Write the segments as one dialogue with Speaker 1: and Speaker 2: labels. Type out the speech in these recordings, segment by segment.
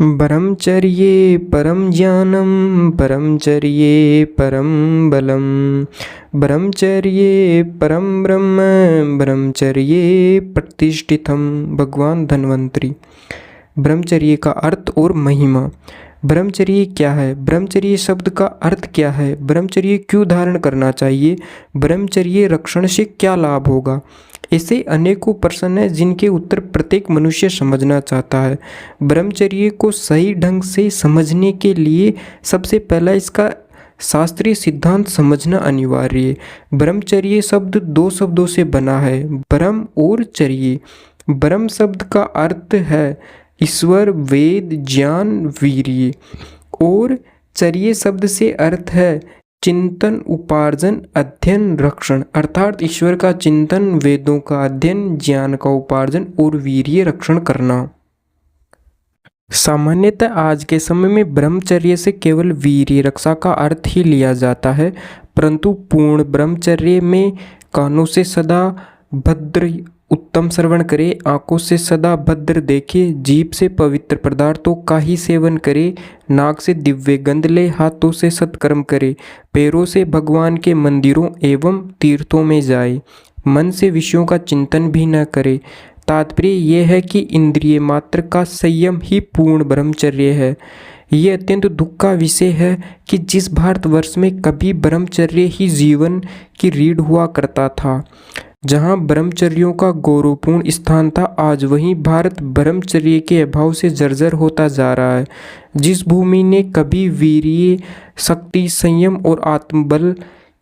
Speaker 1: ब्रह्मचर्ये परं ज्ञानं ब्रह्मचर्ये परं बलं ब्रह्मचर्ये परं ब्रह्म ब्रह्मचर्ये प्रतिष्ठितम। भगवान धन्वंतरी। ब्रह्मचर्य का अर्थ और महिमा। ब्रह्मचर्य क्या है? ब्रह्मचर्य शब्द का अर्थ क्या है? ब्रह्मचर्य क्यों धारण करना चाहिए? ब्रह्मचर्य रक्षण से क्या लाभ होगा? ऐसे अनेकों प्रश्न हैं जिनके उत्तर प्रत्येक मनुष्य समझना चाहता है। ब्रह्मचर्य को सही ढंग से समझने के लिए सबसे पहला इसका शास्त्रीय सिद्धांत समझना अनिवार्य है। ब्रह्मचर्य शब्द दो शब्दों से बना है, ब्रह्म और चर्य। ब्रह्म शब्द का अर्थ है ईश्वर, वेद, ज्ञान, वीर्य, और चर्य शब्द से अर्थ है चिंतन, उपार्जन, अध्ययन, रक्षण। अर्थात ईश्वर का चिंतन, वेदों का अध्ययन, ज्ञान का उपार्जन और वीर्य रक्षण करना। सामान्यतः आज के समय में ब्रह्मचर्य से केवल वीर्य रक्षा का अर्थ ही लिया जाता है, परंतु पूर्ण ब्रह्मचर्य में कानों से सदा भद्र उत्तम श्रवण करे, आंखों से सदा भद्र देखे, जीभ से पवित्र पदार्थों का ही सेवन करे, नाक से दिव्य गंध ले, हाथों से सत्कर्म करे, पैरों से भगवान के मंदिरों एवं तीर्थों में जाए, मन से विषयों का चिंतन भी न करे। तात्पर्य यह है कि इंद्रिय मात्र का संयम ही पूर्ण ब्रह्मचर्य है। ये अत्यंत दुख का विषय है कि जिस भारतवर्ष में कभी ब्रह्मचर्य ही जीवन की रीढ़ हुआ करता था, जहाँ ब्रह्मचर्यों का गौरवपूर्ण स्थान था, आज वहीं भारत ब्रह्मचर्य के अभाव से जर्जर होता जा रहा है। जिस भूमि ने कभी वीर्य, शक्ति, संयम और आत्मबल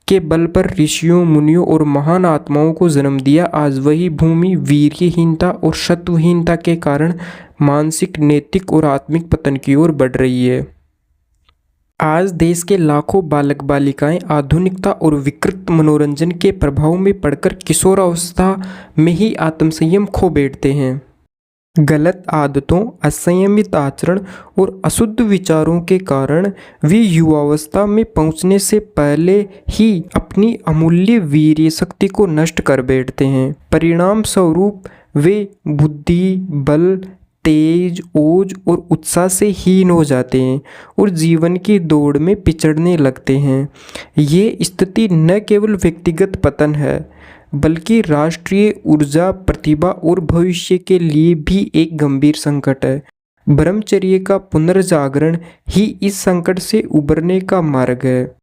Speaker 1: के बल पर ऋषियों, मुनियों और महान आत्माओं को जन्म दिया, आज वही भूमि वीर्यहीनता और सत्वहीनता के कारण मानसिक, नैतिक और आत्मिक पतन की ओर बढ़ रही है। आज देश के लाखों बालक बालिकाएं आधुनिकता और विकृत मनोरंजन के प्रभाव में पड़कर किशोरावस्था में ही आत्मसंयम खो बैठते हैं। गलत आदतों, असंयमित आचरण और अशुद्ध विचारों के कारण वे युवावस्था में पहुंचने से पहले ही अपनी अमूल्य वीर्य शक्ति को नष्ट कर बैठते हैं। परिणाम स्वरूप वे बुद्धि, बल, तेज, ओज और उत्साह से हीन हो जाते हैं और जीवन की दौड़ में पिछड़ने लगते हैं। ये स्थिति न केवल व्यक्तिगत पतन है, बल्कि राष्ट्रीय ऊर्जा, प्रतिभा और भविष्य के लिए भी एक गंभीर संकट है। ब्रह्मचर्य का पुनर्जागरण ही इस संकट से उबरने का मार्ग है।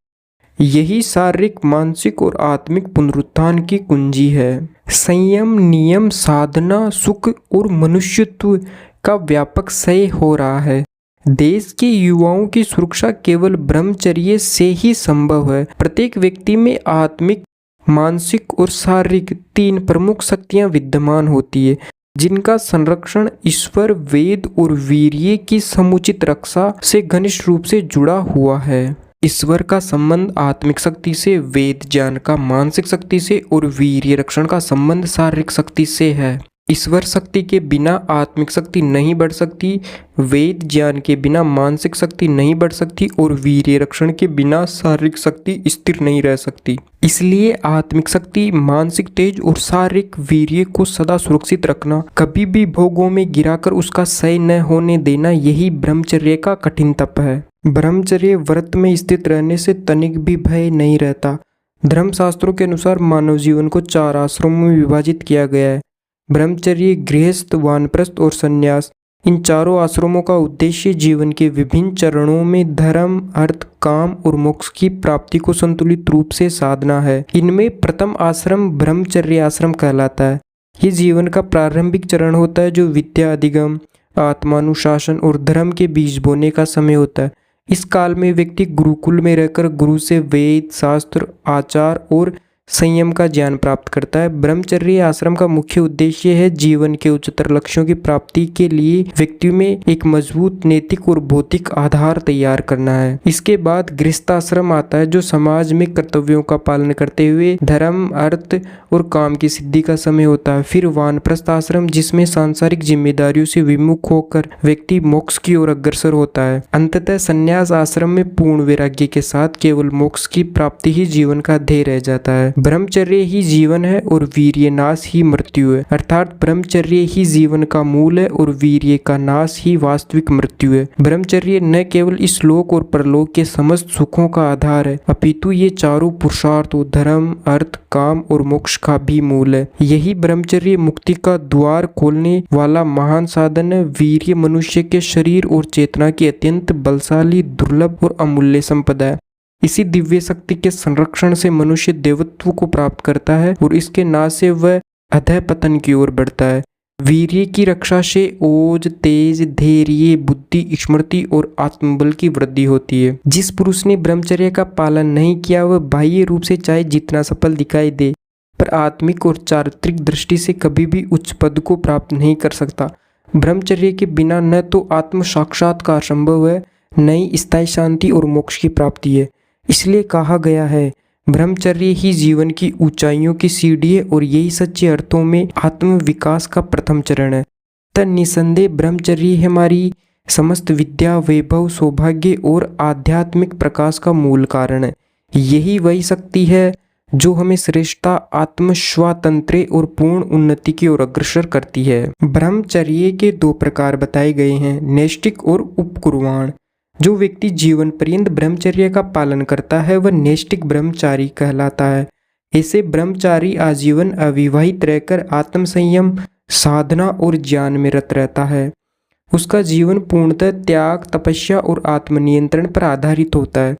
Speaker 1: यही शारीरिक, मानसिक और आत्मिक पुनरुत्थान की कुंजी है। संयम, नियम, साधना, सुख और मनुष्यत्व का व्यापक क्षय हो रहा है। देश के युवाओं की सुरक्षा केवल ब्रह्मचर्य से ही संभव है। प्रत्येक व्यक्ति में आत्मिक, मानसिक और शारीरिक तीन प्रमुख शक्तियां विद्यमान होती है, जिनका संरक्षण ईश्वर, वेद और वीर्य की समुचित रक्षा से घनिष्ठ रूप से जुड़ा हुआ है। ईश्वर का संबंध आत्मिक शक्ति से, वेद ज्ञान का मानसिक शक्ति से और वीर्य रक्षण का संबंध शारीरिक शक्ति से है। ईश्वर शक्ति के बिना आत्मिक शक्ति नहीं बढ़ सकती, वेद ज्ञान के बिना मानसिक शक्ति नहीं बढ़ सकती और वीर्य रक्षण के बिना शारीरिक शक्ति स्थिर नहीं रह सकती। इसलिए आत्मिक शक्ति, मानसिक तेज और शारीरिक वीर्य को सदा सुरक्षित रखना, कभी भी भोगों में गिराकर उसका क्षय न होने देना, यही ब्रह्मचर्य का कठिन तप है। ब्रह्मचर्य व्रत में स्थित रहने से तनिक भी भय नहीं रहता। धर्मशास्त्रों के अनुसार मानव जीवन को 4 आश्रमों में विभाजित किया गया है: ब्रह्मचर्य, गृहस्थ, वानप्रस्थ और संन्यास। इन चारों आश्रमों का उद्देश्य जीवन के विभिन्न चरणों में धर्म, अर्थ, काम और मोक्ष की प्राप्ति को संतुलित रूप से साधना है। इनमें प्रथम आश्रम ब्रह्मचर्य आश्रम कहलाता है। ये जीवन का प्रारंभिक चरण होता है, जो विद्या अधिगम, आत्मानुशासन और धर्म के बीज बोने का समय होता है। इस काल में व्यक्ति गुरुकुल में रहकर गुरु से वेद, शास्त्र, आचार और संयम का ज्ञान प्राप्त करता है। ब्रह्मचर्य आश्रम का मुख्य उद्देश्य है जीवन के उच्चतर लक्ष्यों की प्राप्ति के लिए व्यक्ति में एक मजबूत नैतिक और भौतिक आधार तैयार करना है। इसके बाद गृहस्थाश्रम आता है, जो समाज में कर्तव्यों का पालन करते हुए धर्म, अर्थ और काम की सिद्धि का समय होता है। फिर वानप्रस्थ आश्रम, जिसमें सांसारिक जिम्मेदारियों से विमुख होकर व्यक्ति मोक्ष की ओर अग्रसर होता है। अंततः संन्यास आश्रम में पूर्ण वैराग्य के साथ केवल मोक्ष की प्राप्ति ही जीवन का ध्येय रह जाता है। है। ब्रह्मचर्य ही जीवन है और वीर्य नाश ही मृत्यु है, अर्थात ब्रह्मचर्य ही जीवन का मूल है और वीर्य का नाश ही वास्तविक मृत्यु है। ब्रह्मचर्य न केवल इस लोक और परलोक के समस्त सुखों का आधार है, अपितु ये चारों पुरुषार्थों धर्म, अर्थ, काम और मोक्ष का भी मूल है। यही ब्रह्मचर्य मुक्ति का द्वार खोलने वाला महान साधन है। वीर्य मनुष्य के शरीर और चेतना की अत्यंत बलशाली, दुर्लभ और अमूल्य संपदा है। इसी दिव्य शक्ति के संरक्षण से मनुष्य देवत्व को प्राप्त करता है और इसके नाश से वह अधः पतन की ओर बढ़ता है। वीर्य की रक्षा से ओज, तेज, धैर्य, बुद्धि, स्मृति और आत्मबल की वृद्धि होती है। जिस पुरुष ने ब्रह्मचर्य का पालन नहीं किया वह बाह्य रूप से चाहे जितना सफल दिखाई दे, पर आत्मिक और चारित्रिक दृष्टि से कभी भी उच्च पद को प्राप्त नहीं कर सकता। ब्रह्मचर्य के बिना न तो आत्म साक्षात्कार संभव है, न ही स्थायी शांति और मोक्ष की प्राप्ति है। इसलिए कहा गया है, ब्रह्मचर्य ही जीवन की ऊंचाइयों की सीढ़ी है और यही सच्चे अर्थों में आत्म विकास का प्रथम चरण है। तब निसंदेह ब्रह्मचर्य हमारी समस्त विद्या, वैभव, सौभाग्य और आध्यात्मिक प्रकाश का मूल कारण है। यही वही शक्ति है जो हमें श्रेष्ठता, आत्म स्वातंत्र्य और पूर्ण उन्नति की ओर अग्रसर करती है। ब्रह्मचर्य के दो प्रकार बताए गए हैं, नैष्ठिक और उपकुर्वाण। जो व्यक्ति जीवन पर्यंत ब्रह्मचर्य का पालन करता है वह नैष्ठिक ब्रह्मचारी कहलाता है। ऐसे ब्रह्मचारी आजीवन अविवाहित रहकर आत्म संयम, साधना और ज्ञान में रत रहता है। उसका जीवन पूर्णतः त्याग, तपस्या और आत्मनियंत्रण पर आधारित होता है।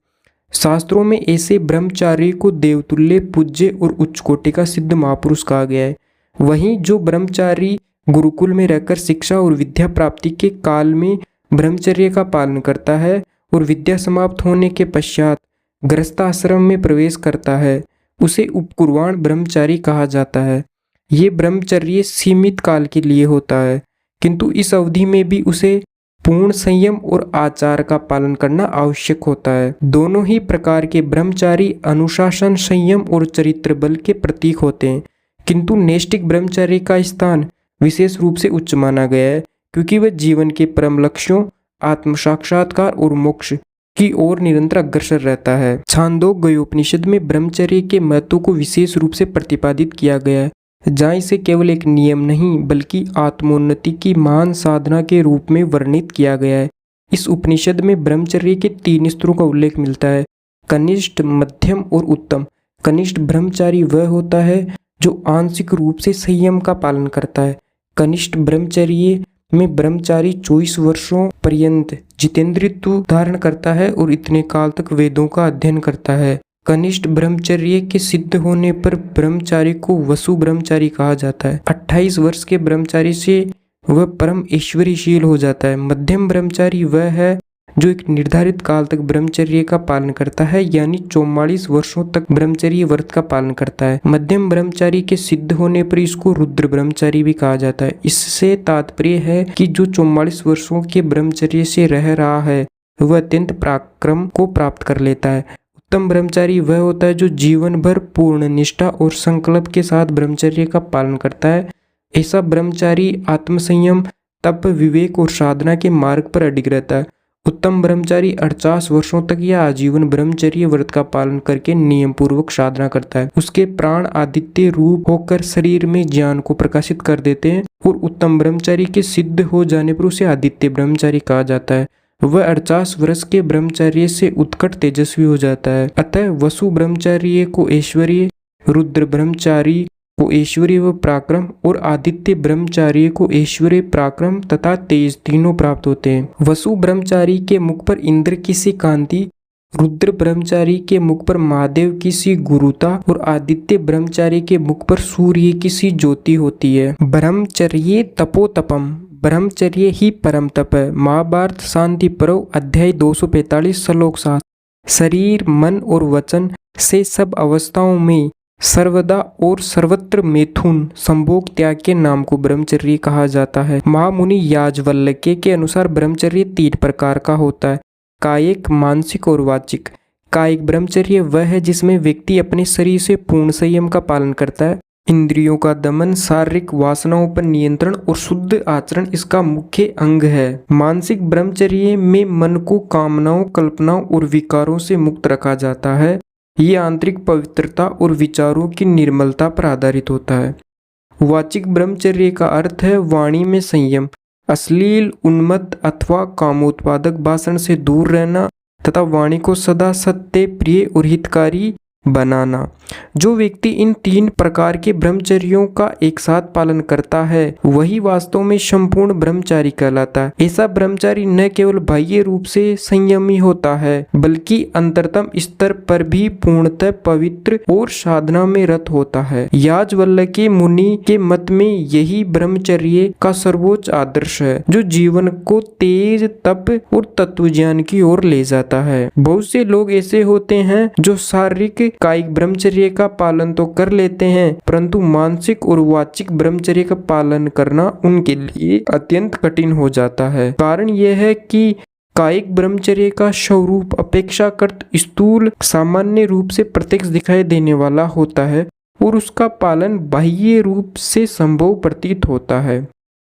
Speaker 1: शास्त्रों में ऐसे ब्रह्मचारी को देवतुल्य, पूज्य और उच्च कोटि का सिद्ध महापुरुष कहा गया है। वहीं जो ब्रह्मचारी गुरुकुल में रहकर शिक्षा और विद्या प्राप्ति के काल में ब्रह्मचर्य का पालन करता है और विद्या समाप्त होने के पश्चात गृहस्थाश्रम में प्रवेश करता है, उसे उपकुर्वाण ब्रह्मचारी कहा जाता है। ये ब्रह्मचर्य सीमित काल के लिए होता है, किंतु इस अवधि में भी उसे पूर्ण संयम और आचार का पालन करना आवश्यक होता है। दोनों ही प्रकार के ब्रह्मचारी अनुशासन, संयम और चरित्र बल के प्रतीक होते हैं, किंतु नैष्ठिक ब्रह्मचारी का स्थान विशेष रूप से उच्च माना गया है, क्योंकि वह जीवन के परम लक्ष्यों, आत्म साक्षात्कार और मोक्ष की ओर निरंतर अग्रसर रहता है। छांदोग्योपनिषद में ब्रह्मचर्य के महत्व को विशेष रूप से प्रतिपादित किया गया है, जहाँ इसे केवल एक नियम नहीं बल्कि आत्मोन्नति की महान साधना के रूप में वर्णित किया गया है। इस उपनिषद में ब्रह्मचर्य के 3 स्तरों का उल्लेख मिलता है, कनिष्ठ, मध्यम और उत्तम। कनिष्ठ ब्रह्मचारी वह होता है जो आंशिक रूप से संयम का पालन करता है। कनिष्ठ ब्रह्मचर्य में ब्रह्मचारी 24 वर्षों पर्यंत जितेंद्रित्व धारण करता है और इतने काल तक वेदों का अध्ययन करता है। कनिष्ठ ब्रह्मचर्य के सिद्ध होने पर ब्रह्मचारी को वसु ब्रह्मचारी कहा जाता है। 28 वर्ष के ब्रह्मचारी से वह परम ऐश्वर्यशील हो जाता है। मध्यम ब्रह्मचारी वह है जो एक निर्धारित काल तक ब्रह्मचर्य का पालन करता है, यानी 44 वर्षों तक ब्रह्मचर्य व्रत का पालन करता है। मध्यम ब्रह्मचारी के सिद्ध होने पर इसको रुद्र ब्रह्मचारी भी कहा जाता है। इससे तात्पर्य है कि जो 44 वर्षों के ब्रह्मचर्य से रह रहा है वह अत्यंत पराक्रम को प्राप्त कर लेता है। उत्तम ब्रह्मचारी वह होता है जो जीवन भर पूर्ण निष्ठा और संकल्प के साथ ब्रह्मचर्य का पालन करता है। ऐसा ब्रह्मचारी आत्मसंयम, तप, विवेक और साधना के मार्ग पर अडिग रहता है। उत्तम ब्रह्मचारी 48 वर्षों तक या आजीवन ब्रह्मचर्य व्रत का पालन करके नियम पूर्वक साधना करता है। उसके प्राण आदित्य रूप होकर शरीर में ज्ञान को प्रकाशित कर देते हैं और उत्तम ब्रह्मचारी के सिद्ध हो जाने पर उसे आदित्य ब्रह्मचारी कहा जाता है। वह 48 वर्ष के ब्रह्मचर्य से उत्कट तेजस्वी हो जाता है। अतः वसु ब्रह्मचारी को ऐश्वर्य, रुद्र ब्रह्मचारी को ऐश्वर्य व पराक्रम और आदित्य ब्रह्मचारी को ऐश्वर्य, पराक्रम तथा तेज तीनों प्राप्त होते हैं। वसु ब्रह्मचारी के मुख पर इंद्र की सी कांति, रुद्र ब्रह्मचारी के मुख पर महादेव की सी गुरुता और आदित्य ब्रह्मचारी के मुख पर सूर्य की सी ज्योति होती है। ब्रह्मचर्य तपोतपम, ब्रह्मचर्य ही परम तप है। महाभारत शांति पर्व अध्याय 245 श्लोक 7। शरीर, मन और वचन से सब अवस्थाओं में सर्वदा और सर्वत्र मैथुन संभोग त्याग के नाम को ब्रह्मचर्य कहा जाता है। महामुनि याज्ञवल्क्य के अनुसार ब्रह्मचर्य 3 प्रकार का होता है, कायिक, मानसिक और वाचिक। कायिक ब्रह्मचर्य वह है जिसमें व्यक्ति अपने शरीर से पूर्ण संयम का पालन करता है। इंद्रियों का दमन, शारीरिक वासनाओं पर नियंत्रण और शुद्ध आचरण इसका मुख्य अंग है। मानसिक ब्रह्मचर्य में मन को कामनाओं, कल्पनाओं और विकारों से मुक्त रखा जाता है। ये आंतरिक पवित्रता और विचारों की निर्मलता पर आधारित होता है। वाचिक ब्रह्मचर्य का अर्थ है वाणी में संयम, अश्लील, उन्मत्त अथवा कामोत्पादक भाषण से दूर रहना तथा वाणी को सदा सत्य, प्रिय और हितकारी बनाना। जो व्यक्ति इन 3 प्रकार के ब्रह्मचर्यों का एक साथ पालन करता है वही वास्तव में संपूर्ण ब्रह्मचारी कहलाता है। ऐसा ब्रह्मचारी न केवल बाह्य रूप से संयमी होता है बल्कि अंतरतम स्तर पर भी पूर्णतः पवित्र और साधना में रत होता है। याज्ञवल्क्य मुनि के मत में यही ब्रह्मचर्य का सर्वोच्च आदर्श है जो जीवन को तेज, तप और तत्व ज्ञान की ओर ले जाता है। बहुत से लोग ऐसे होते हैं जो शारीरिक कायिक ब्रह्मचर्य का पालन तो कर लेते हैं परंतु मानसिक और वाचिक ब्रह्मचर्य का पालन करना उनके लिए अत्यंत कठिन हो जाता है। कारण यह है कि कायिक ब्रह्मचर्य का स्वरूप अपेक्षाकृत स्थूल, सामान्य रूप से प्रत्यक्ष दिखाई देने वाला होता है और उसका पालन बाह्य रूप से संभव प्रतीत होता है,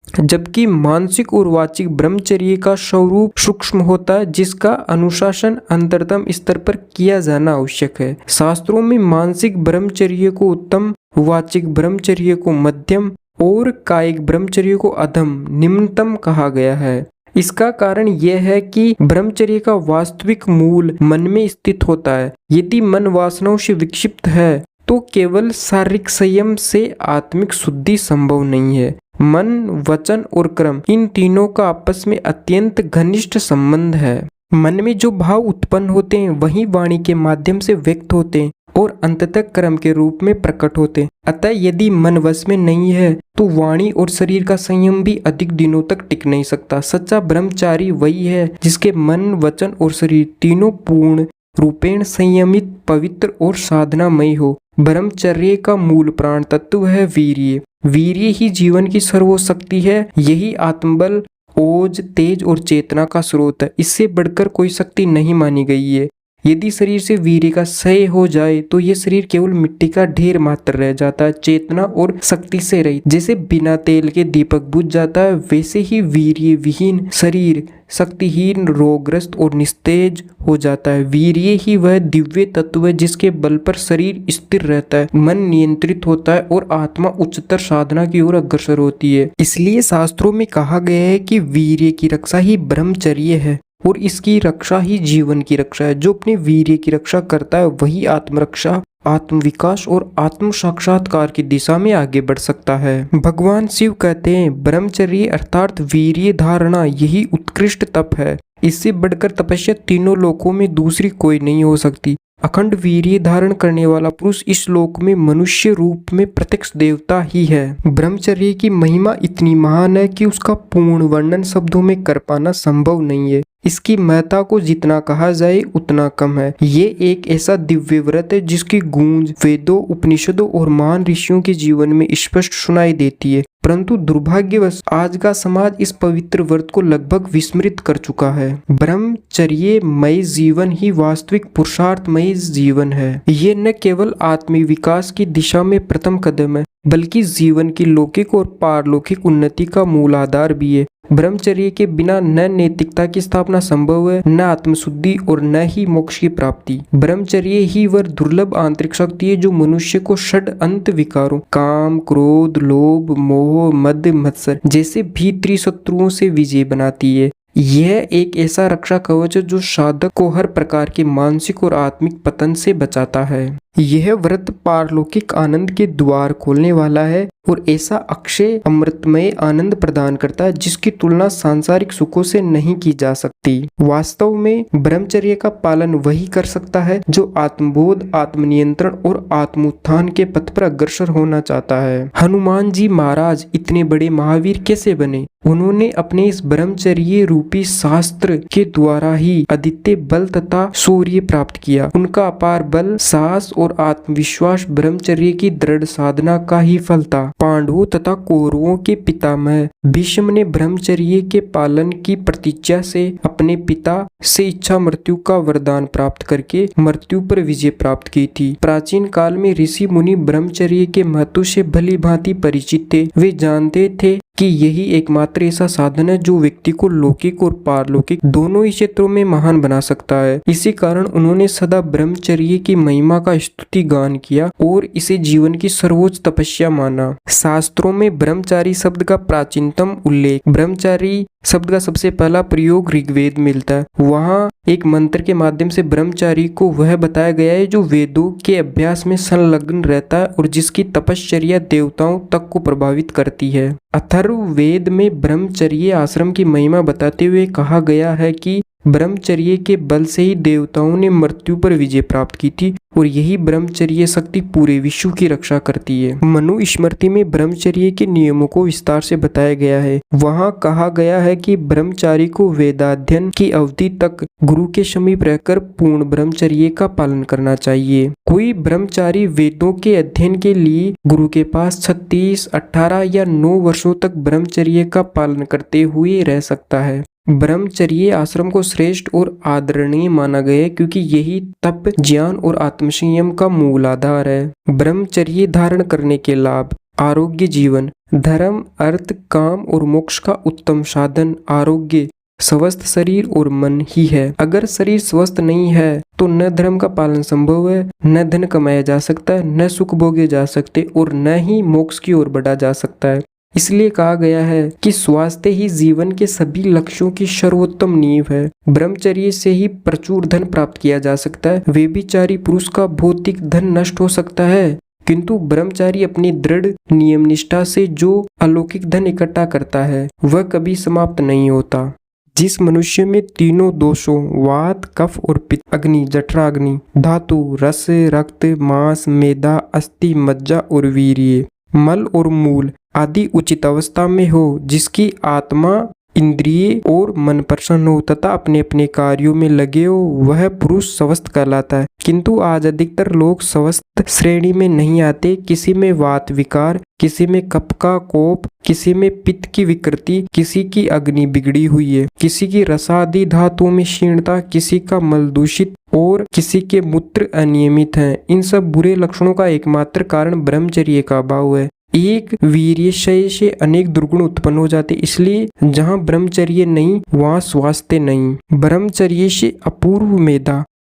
Speaker 1: जबकि मानसिक और वाचिक ब्रह्मचर्य का स्वरूप सूक्ष्म होता है जिसका अनुशासन अंतरतम स्तर पर किया जाना आवश्यक है। शास्त्रों में मानसिक ब्रह्मचर्य को उत्तम, वाचिक ब्रह्मचर्य को मध्यम और कायिक ब्रह्मचर्य को अधम, निम्नतम कहा गया है। इसका कारण यह है कि ब्रह्मचर्य का वास्तविक मूल मन में स्थित होता है। यदि मन वासनाओं से विक्षिप्त है तो केवल शारीरिक संयम से आत्मिक शुद्धि संभव नहीं है। मन, वचन और कर्म इन तीनों का आपस में अत्यंत घनिष्ठ संबंध है। मन में जो भाव उत्पन्न होते हैं वही वाणी के माध्यम से व्यक्त होते हैं और अंततः कर्म के रूप में प्रकट होते हैं। अतः यदि मन वश में नहीं है तो वाणी और शरीर का संयम भी अधिक दिनों तक टिक नहीं सकता। सच्चा ब्रह्मचारी वही है जिसके मन, वचन और शरीर तीनों पूर्ण रूपेण संयमित, पवित्र और साधनामय हो। ब्रह्मचर्य का मूल प्राण तत्व है वीर्य। वीर्य ही जीवन की सर्वशक्ति है। यही आत्मबल, ओज, तेज और चेतना का स्रोत है। इससे बढ़कर कोई शक्ति नहीं मानी गई है। यदि शरीर से वीर्य का क्षय हो जाए तो यह शरीर केवल मिट्टी का ढेर मात्र रह जाता है, चेतना और शक्ति से रहित। जैसे बिना तेल के दीपक बुझ जाता है वैसे ही वीर्य विहीन शरीर शक्तिहीन, रोगग्रस्त और निस्तेज हो जाता है। वीर्य ही वह दिव्य तत्व है जिसके बल पर शरीर स्थिर रहता है, मन नियंत्रित होता है और आत्मा उच्चतर साधना की ओर अग्रसर होती है। इसलिए शास्त्रों में कहा गया है कि वीर्य की रक्षा ही ब्रह्मचर्य है और इसकी रक्षा ही जीवन की रक्षा है। जो अपने वीर्य की रक्षा करता है वही आत्मरक्षा, आत्मविकास और आत्म साक्षात्कार की दिशा में आगे बढ़ सकता है। भगवान शिव कहते हैं ब्रह्मचर्य अर्थात वीर्य धारणा यही उत्कृष्ट तप है। इससे बढ़कर तपस्या तीनों लोकों में दूसरी कोई नहीं हो सकती। अखंड वीर्य धारण करने वाला पुरुष इस लोक में मनुष्य रूप में प्रत्यक्ष देवता ही है। ब्रह्मचर्य की महिमा इतनी महान है कि उसका पूर्ण वर्णन शब्दों में कर पाना संभव नहीं है। इसकी महत्ता को जितना कहा जाए उतना कम है। ये एक ऐसा दिव्य व्रत है जिसकी गूंज वेदों, उपनिषदों और महान ऋषियों के जीवन में स्पष्ट सुनाई देती है, परंतु दुर्भाग्यवश आज का समाज इस पवित्र व्रत को लगभग विस्मृत कर चुका है। ब्रह्मचर्यमय जीवन ही वास्तविक पुरुषार्थमय जीवन है। ये न केवल आत्मिक विकास की दिशा में प्रथम कदम है बल्कि जीवन की लौकिक और पारलौकिक उन्नति का मूल आधार भी है। ब्रह्मचर्य के बिना न नैतिकता की स्थापना संभव है, न आत्मशुद्धि और न ही मोक्ष की प्राप्ति। ब्रह्मचर्य ही वह दुर्लभ आंतरिक शक्ति है जो मनुष्य को षड अंत विकारों काम, क्रोध, लोभ, मोह, मद, मत्सर जैसे भीतरी शत्रुओं से विजय बनाती है। यह एक ऐसा रक्षा कवच है जो साधक को हर प्रकार के मानसिक और आत्मिक पतन से बचाता है। यह व्रत पारलौकिक आनंद के द्वार खोलने वाला है और ऐसा अक्षय अमृतमय आनंद प्रदान करता है जिसकी तुलना सांसारिक सुखों से नहीं की जा सकती। वास्तव में ब्रह्मचर्य का पालन वही कर सकता है जो आत्मबोध, आत्मनियंत्रण और आत्मोत्थान के पथ पर अग्रसर होना चाहता है। हनुमान जी महाराज इतने बड़े महावीर कैसे बने? उन्होंने अपने इस ब्रह्मचर्य रूपी शास्त्र के द्वारा ही अद्वितीय बल तथा शौर्य प्राप्त किया। उनका अपार बल, साहस और आत्मविश्वास ब्रह्मचर्य की दृढ़ साधना का ही फल था। पांडवों तथा कौरवों के पितामह भीष्म ने ब्रह्मचर्य के पालन की प्रतिज्ञा से अपने पिता से इच्छा मृत्यु का वरदान प्राप्त करके मृत्यु पर विजय प्राप्त की थी। प्राचीन काल में ऋषि मुनि ब्रह्मचर्य के महत्व से भली भांति परिचित थे। वे जानते थे कि यही एकमात्र ऐसा साधन है जो व्यक्ति को लौकिक और पारलौकिक दोनों ही क्षेत्रों में महान बना सकता है। इसी कारण उन्होंने सदा ब्रह्मचर्य की महिमा का स्तुति गान किया और इसे जीवन की सर्वोच्च तपस्या माना। शास्त्रों में ब्रह्मचारी शब्द का प्राचीनतम उल्लेख, ब्रह्मचारी शब्द का सबसे पहला प्रयोग ऋग्वेद मिलता है। वहाँ एक मंत्र के माध्यम से ब्रह्मचारी को वह बताया गया है जो वेदों के अभ्यास में संलग्न रहता है और जिसकी तपश्चर्या देवताओं तक को प्रभावित करती है। अथर्ववेद में ब्रह्मचर्य आश्रम की महिमा बताते हुए कहा गया है कि ब्रह्मचर्य के बल से ही देवताओं ने मृत्यु पर विजय प्राप्त की थी और यही ब्रह्मचर्य शक्ति पूरे विश्व की रक्षा करती है। मनुस्मृति में ब्रह्मचर्य के नियमों को विस्तार से बताया गया है। वहाँ कहा गया है कि ब्रह्मचारी को वेदाध्ययन की अवधि तक गुरु के समीप रहकर पूर्ण ब्रह्मचर्य का पालन करना चाहिए। कोई ब्रह्मचारी वेदों के अध्ययन के लिए गुरु के पास 36, 18 या 9 वर्षों तक ब्रह्मचर्य का पालन करते हुए रह सकता है। ब्रह्मचर्य आश्रम को श्रेष्ठ और आदरणीय माना गया है क्योंकि यही तप, ज्ञान और आत्मसंयम का मूल आधार है। ब्रह्मचर्य धारण करने के लाभ, आरोग्य जीवन, धर्म, अर्थ, काम और मोक्ष का उत्तम साधन आरोग्य, स्वस्थ शरीर और मन ही है। अगर शरीर स्वस्थ नहीं है तो न धर्म का पालन संभव है, न धन कमाया जा सकता है, न सुख भोगे जा सकते और न ही मोक्ष की ओर बढ़ा जा सकता है। इसलिए कहा गया है कि स्वास्थ्य ही जीवन के सभी लक्ष्यों की सर्वोत्तम नींव है। ब्रह्मचर्य से ही प्रचुर धन प्राप्त किया जा सकता है। व्यभिचारी पुरुष का भौतिक धन नष्ट हो सकता है, किंतु ब्रह्मचारी अपनी दृढ़ नियम निष्ठा से जो अलौकिक धन इकट्ठा करता है वह कभी समाप्त नहीं होता। जिस मनुष्य में तीनों दोषों वात, कफ और पित्त, अग्नि, जठराग्नि, धातु, रस, रक्त, मांस, मेदा, अस्थि, मज्जा और वीर्य, मल और मूल आदि उचित अवस्था में हो, जिसकी आत्मा, इंद्रिय और मन प्रसन्न हो तथा अपने अपने कार्यों में लगे हो, वह पुरुष स्वस्थ कहलाता है। किंतु आज अधिकतर लोग स्वस्थ श्रेणी में नहीं आते। किसी में वात विकार, किसी में कफ का कोप, किसी में पित्त की विकृति, किसी की अग्नि बिगड़ी हुई है, किसी की रसादि धातुओं में क्षीणता, किसी का मल दूषित और किसी के मूत्र अनियमित हैं। इन सब बुरे लक्षणों का एकमात्र कारण ब्रह्मचर्य का अभाव है। एक वीर्यक्षय से अनेक दुर्गुण उत्पन्न हो जाते, इसलिए जहाँ ब्रह्मचर्य नहीं वहाँ स्वास्थ्य नहीं। ब्रह्मचर्य से अपूर्व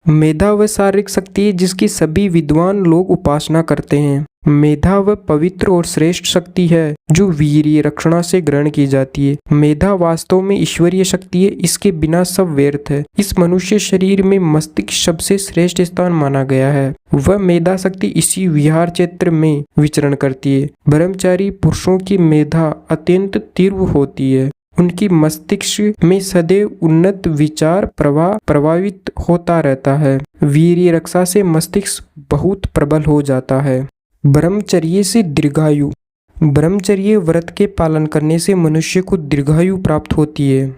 Speaker 1: मेधा वह शारीरिक शक्ति है जिसकी सभी विद्वान लोग उपासना करते हैं। मेधा वह पवित्र और श्रेष्ठ शक्ति है जो वीर्य रक्षणा से ग्रहण की जाती है। मेधा वास्तव में ईश्वरीय शक्ति है, इसके बिना सब व्यर्थ है। इस मनुष्य शरीर में मस्तिष्क सबसे श्रेष्ठ स्थान माना गया है। वह मेधा शक्ति इसी विहार क्षेत्र में विचरण करती है। ब्रह्मचारी पुरुषों की मेधा अत्यंत तीव्र होती है। उनकी मस्तिष्क में सदैव उन्नत विचार प्रवाह प्रभावित होता रहता है। वीर्य रक्षा से मस्तिष्क बहुत प्रबल हो जाता है। ब्रह्मचर्य से दीर्घायु, ब्रह्मचर्य व्रत के पालन करने से मनुष्य को दीर्घायु प्राप्त होती है।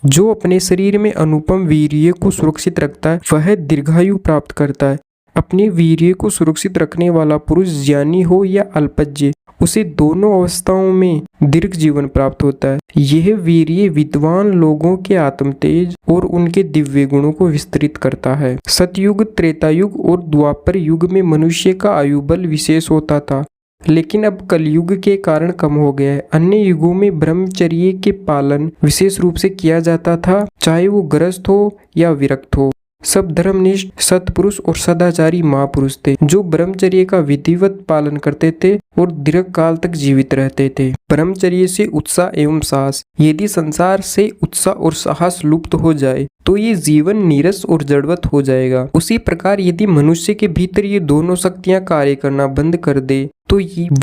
Speaker 1: जो अपने शरीर में अनुपम वीर्य को सुरक्षित रखता है वह दीर्घायु प्राप्त करता है। अपने वीर्य को सुरक्षित रखने वाला पुरुष ज्ञानी हो या अल्पज्ञ, उसे दोनों अवस्थाओं में दीर्घ जीवन प्राप्त होता है। यह वीर्य विद्वान लोगों के आत्म तेज और उनके दिव्य गुणों को विस्तृत करता है। सतयुग, त्रेतायुग और द्वापर युग में मनुष्य का आयुबल विशेष होता था, लेकिन अब कलयुग के कारण कम हो गया है। अन्य युगों में ब्रह्मचर्य के पालन विशेष रूप से किया जाता था, चाहे वो गृहस्थ हो या विरक्त हो। सब धर्मनिष्ठ सत्पुरुष और सदाचारी महापुरुष थे जो ब्रह्मचर्य का विधिवत पालन करते थे और दीर्घ काल तक जीवित रहते थे। ब्रह्मचर्य से उत्साह एवं साहस, यदि संसार से उत्साह और साहस लुप्त हो जाए तो ये जीवन नीरस और जड़वत हो जाएगा। उसी प्रकार यदि मनुष्य के भीतर ये दोनों शक्तियां कार्य करना बंद कर दे तो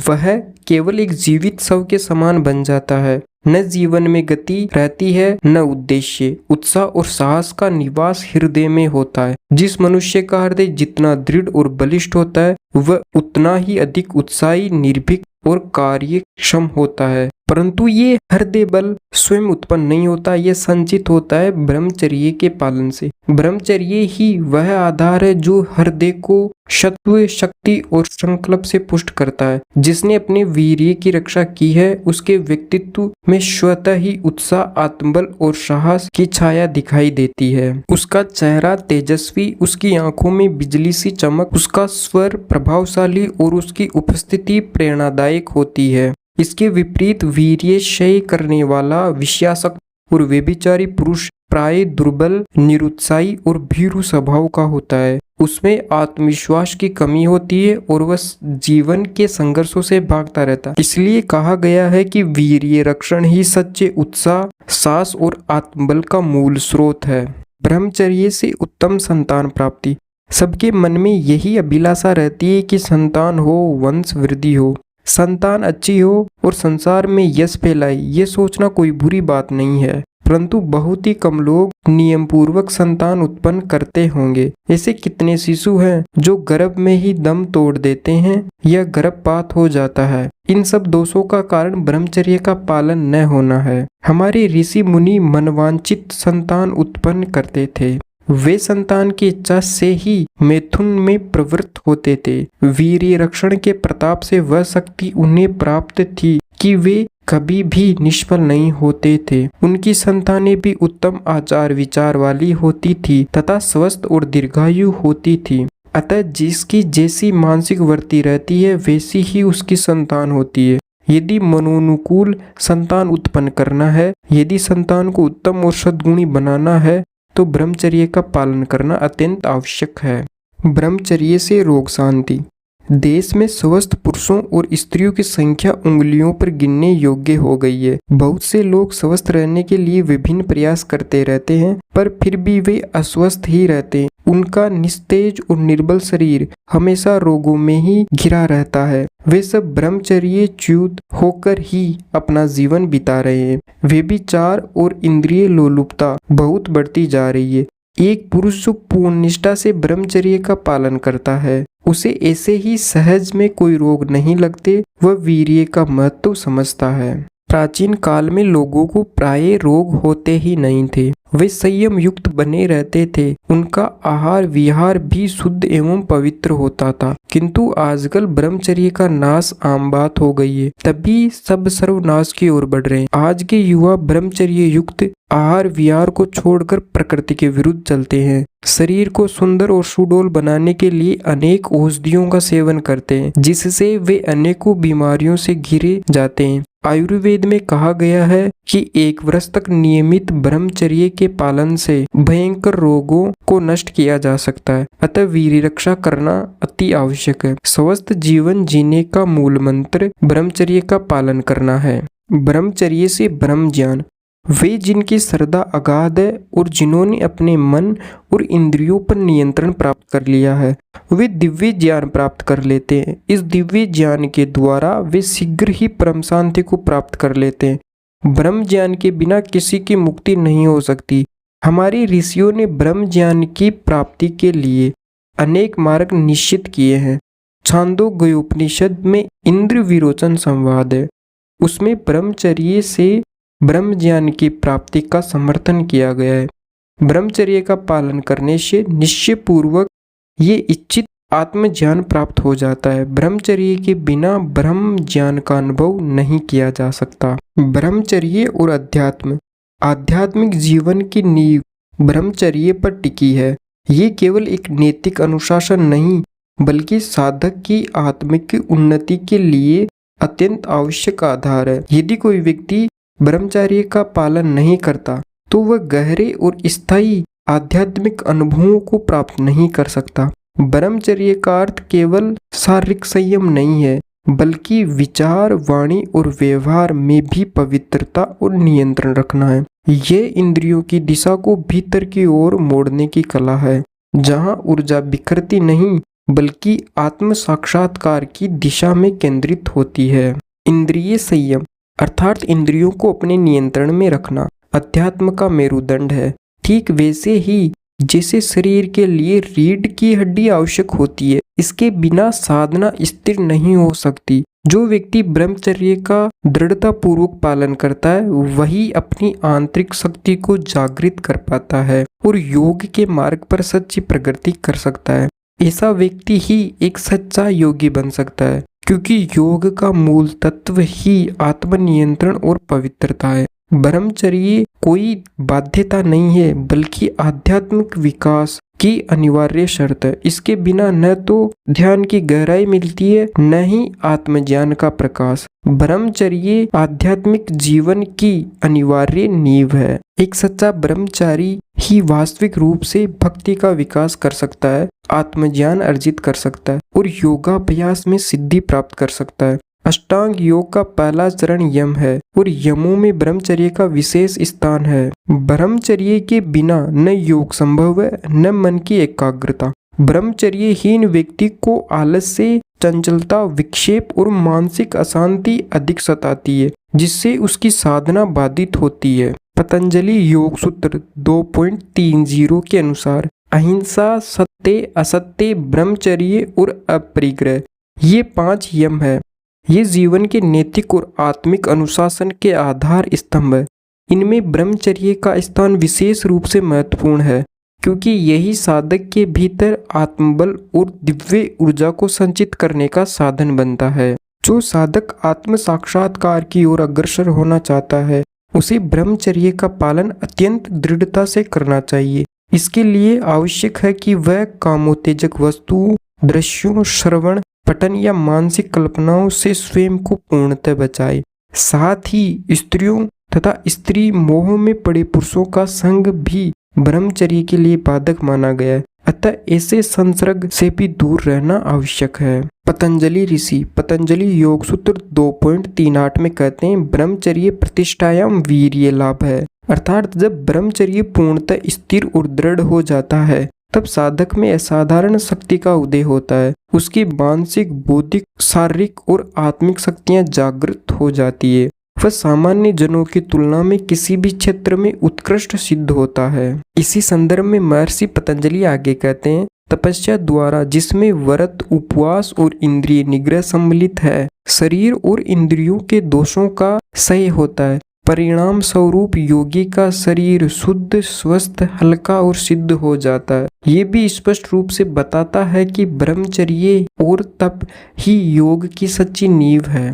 Speaker 1: वह केवल एक जीवित शव के समान बन जाता है। न जीवन में गति रहती है न उद्देश्य। उत्साह और साहस का निवास हृदय में होता है। जिस मनुष्य का हृदय जितना दृढ़ और बलिष्ठ होता है वह उतना ही अधिक उत्साही, निर्भीक और कार्यक्षम होता है। परंतु ये हृदय बल स्वयं उत्पन्न नहीं होता, यह संचित होता है ब्रह्मचर्य के पालन से। ब्रह्मचर्य ही वह आधार है जो हृदय को सत्व, शक्ति और संकल्प से पुष्ट करता है। जिसने अपने वीर्य की रक्षा की है उसके व्यक्तित्व में स्वतः ही उत्साह, आत्मबल और साहस की छाया दिखाई देती है। उसका चेहरा तेजस्वी, उसकी आंखों में बिजली सी चमक, उसका स्वर प्रभावशाली और उसकी उपस्थिति प्रेरणादायक होती है। इसके विपरीत वीर्यक्षय करने वाला विषयासक्त और व्यभिचारी पुरुष प्राय दुर्बल, निरुत्साही और भीरु स्वभाव का होता है। उसमें आत्मविश्वास की कमी होती है और वह जीवन के संघर्षों से भागता रहता है। इसलिए कहा गया है कि वीर्य रक्षण ही सच्चे उत्साह, साहस और आत्मबल का मूल स्रोत है। ब्रह्मचर्य से उत्तम संतान प्राप्ति। सबके मन में यही अभिलाषा रहती है कि संतान हो, वंश वृद्धि हो, संतान अच्छी हो और संसार में यश फैलाए। ये सोचना कोई बुरी बात नहीं है, परंतु बहुत ही कम लोग नियम पूर्वक संतान उत्पन्न करते होंगे। ऐसे कितने शिशु हैं जो गर्भ में ही दम तोड़ देते हैं या गर्भपात हो जाता है। इन सब दोषों का कारण ब्रह्मचर्य का पालन न होना है। हमारे ऋषि मुनि मनवांचित संतान उत्पन्न करते थे। वे संतान की इच्छा से ही मैथुन में प्रवृत्त होते थे। वीर्य रक्षण के प्रताप से वह शक्ति उन्हें प्राप्त थी कि वे कभी भी निष्फल नहीं होते थे। उनकी संतानें भी उत्तम आचार विचार वाली होती थी तथा स्वस्थ और दीर्घायु होती थी। अतः जिसकी जैसी मानसिक वृत्ति रहती है वैसी ही उसकी संतान होती है। यदि मनोनुकूल संतान उत्पन्न करना है, यदि संतान को उत्तम और सद्गुणी बनाना है, तो ब्रह्मचर्य का पालन करना अत्यंत आवश्यक है। ब्रह्मचर्य से रोग शांति। देश में स्वस्थ पुरुषों और स्त्रियों की संख्या उंगलियों पर गिनने योग्य हो गई है। बहुत से लोग स्वस्थ रहने के लिए विभिन्न प्रयास करते रहते हैं, पर फिर भी वे अस्वस्थ ही रहते हैं। उनका निस्तेज और निर्बल शरीर हमेशा रोगों में ही घिरा रहता है। वे सब ब्रह्मचर्य च्युत होकर ही अपना जीवन बिता रहे हैं। व्यभिचार और इंद्रिय लोलुपता बहुत बढ़ती जा रही है। एक पुरुष जो पूर्ण निष्ठा से ब्रह्मचर्य का पालन करता है, उसे ऐसे ही सहज में कोई रोग नहीं लगते। वह वीर्य का महत्व समझता है। प्राचीन काल में लोगों को प्राय रोग होते ही नहीं थे। वे संयम युक्त बने रहते थे। उनका आहार विहार भी शुद्ध एवं पवित्र होता था। किंतु आजकल ब्रह्मचर्य का नाश आम बात हो गई है, तभी सब सर्वनाश की ओर बढ़ रहे हैं। आज के युवा ब्रह्मचर्य युक्त आहार विहार को छोड़कर प्रकृति के विरुद्ध चलते हैं। शरीर को सुंदर और सुडौल बनाने के लिए अनेक औषधियों का सेवन करते हैं, जिससे वे अनेकों बीमारियों से घिरे जाते हैं। आयुर्वेद में कहा गया है कि 1 वर्ष तक नियमित ब्रह्मचर्य के पालन से भयंकर रोगों को नष्ट किया जा सकता है। अतः वीर्य रक्षा करना अति आवश्यक है। स्वस्थ जीवन जीने का मूल मंत्र ब्रह्मचर्य का पालन करना है। ब्रह्मचर्य से ब्रह्म ज्ञान। वे जिनकी श्रद्धा अगाध है और जिन्होंने अपने मन और इंद्रियों पर नियंत्रण प्राप्त कर लिया है, वे दिव्य ज्ञान प्राप्त कर लेते हैं। इस दिव्य ज्ञान के द्वारा वे शीघ्र ही परम शांति को प्राप्त कर लेते हैं। ब्रह्म ज्ञान के बिना किसी की मुक्ति नहीं हो सकती। हमारे ऋषियों ने ब्रह्म ज्ञान की प्राप्ति के लिए अनेक मार्ग निश्चित किए हैं। छांदोग्योपनिषद में इंद्र विरोचन संवाद है। उसमें ब्रह्मचर्य से ब्रह्म ज्ञान की प्राप्ति का समर्थन किया गया है। ब्रह्मचर्य का पालन करने से निश्चय पूर्वक ये इच्छित आत्मज्ञान प्राप्त हो जाता है। ब्रह्मचर्य के बिना ब्रह्म ज्ञान का अनुभव नहीं किया जा सकता। ब्रह्मचर्य और अध्यात्म। आध्यात्मिक जीवन की नींव ब्रह्मचर्य पर टिकी है। ये केवल एक नैतिक अनुशासन नहीं, बल्कि साधक की आत्मिक उन्नति के लिए अत्यंत आवश्यक आधार है। यदि कोई व्यक्ति ब्रह्मचर्य का पालन नहीं करता, तो वह गहरे और स्थायी आध्यात्मिक अनुभवों को प्राप्त नहीं कर सकता। ब्रह्मचर्य का अर्थ केवल शारीरिक संयम नहीं है, बल्कि विचार, वाणी और व्यवहार में भी पवित्रता और नियंत्रण रखना है। ये इंद्रियों की दिशा को भीतर की ओर मोड़ने की कला है, जहाँ ऊर्जा बिखरती नहीं, बल्कि आत्म साक्षात्कार की दिशा में केंद्रित होती है। इंद्रिय संयम अर्थात इंद्रियों को अपने नियंत्रण में रखना अध्यात्म का मेरुदंड है। ठीक वैसे ही जैसे शरीर के लिए रीढ़ की हड्डी आवश्यक होती है, इसके बिना साधना स्थिर नहीं हो सकती। जो व्यक्ति ब्रह्मचर्य का दृढ़ता पूर्वक पालन करता है, वही अपनी आंतरिक शक्ति को जागृत कर पाता है और योग के मार्ग पर सच्ची प्रगति कर सकता है। ऐसा व्यक्ति ही एक सच्चा योगी बन सकता है, क्योंकि योग का मूल तत्व ही आत्मनियंत्रण और पवित्रता है। ब्रह्मचर्य कोई बाध्यता नहीं है बल्कि आध्यात्मिक विकास की अनिवार्य शर्त है। इसके बिना न तो ध्यान की गहराई मिलती है न ही आत्मज्ञान का प्रकाश। ब्रह्मचर्य आध्यात्मिक जीवन की अनिवार्य नींव है। एक सच्चा ब्रह्मचारी ही वास्तविक रूप से भक्ति का विकास कर सकता है, आत्मज्ञान अर्जित कर सकता है और योगाभ्यास में सिद्धि प्राप्त कर सकता है। अष्टांग योग का पहला चरण यम है और यमों में ब्रह्मचर्य का विशेष स्थान है। ब्रह्मचर्य के बिना न योग संभव है न मन की एकाग्रता। ब्रह्मचर्यहीन व्यक्ति को आलस्य, चंचलता, विक्षेप और मानसिक अशांति अधिक सताती है, जिससे उसकी साधना बाधित होती है। पतंजलि योग सूत्र 2.30 के अनुसार अहिंसा, सत्य, असत्य, ब्रह्मचर्य और अपरिग्रह ये 5 यम है। ये जीवन के नैतिक और आत्मिक अनुशासन के आधार स्तंभ है। इनमें ब्रह्मचर्य का स्थान विशेष रूप से महत्वपूर्ण है क्योंकि यही साधक के भीतर आत्मबल और दिव्य ऊर्जा को संचित करने का साधन बनता है। जो साधक आत्म साक्षात्कार की ओर अग्रसर होना चाहता है उसे ब्रह्मचर्य का पालन अत्यंत दृढ़ता से करना चाहिए। इसके लिए आवश्यक है कि वह कामोत्तेजक वस्तुओं, दृश्यों, श्रवण, पठन या मानसिक कल्पनाओं से स्वयं को पूर्णतः बचाए। साथ ही स्त्रियों तथा स्त्री मोह में पड़े पुरुषों का संग भी ब्रह्मचर्य के लिए बाधक माना गया है, अतः ऐसे संसर्ग से भी दूर रहना आवश्यक है। पतंजलि ऋषि पतंजलि योग सूत्र 2.38 में कहते हैं, ब्रह्मचर्य प्रतिष्ठायाम वीर्य लाभ है। अर्थात जब ब्रह्मचर्य पूर्णतः स्थिर और दृढ़ हो जाता है तब साधक में असाधारण शक्ति का उदय होता है। उसकी मानसिक, बौद्धिक, शारीरिक और आत्मिक शक्तियां जागृत हो जाती है। वह सामान्य जनों की तुलना में किसी भी क्षेत्र में उत्कृष्ट सिद्ध होता है। इसी संदर्भ में महर्षि पतंजलि आगे कहते हैं, तपस्या द्वारा जिसमें व्रत, उपवास और इंद्रिय निग्रह सम्मिलित है, शरीर और इंद्रियों के दोषों का क्षय होता है। परिणाम स्वरूप योगी का शरीर शुद्ध, स्वस्थ, हल्का और सिद्ध हो जाता है। ये भी स्पष्ट रूप से बताता है कि ब्रह्मचर्य और तप ही योग की सच्ची नींव है।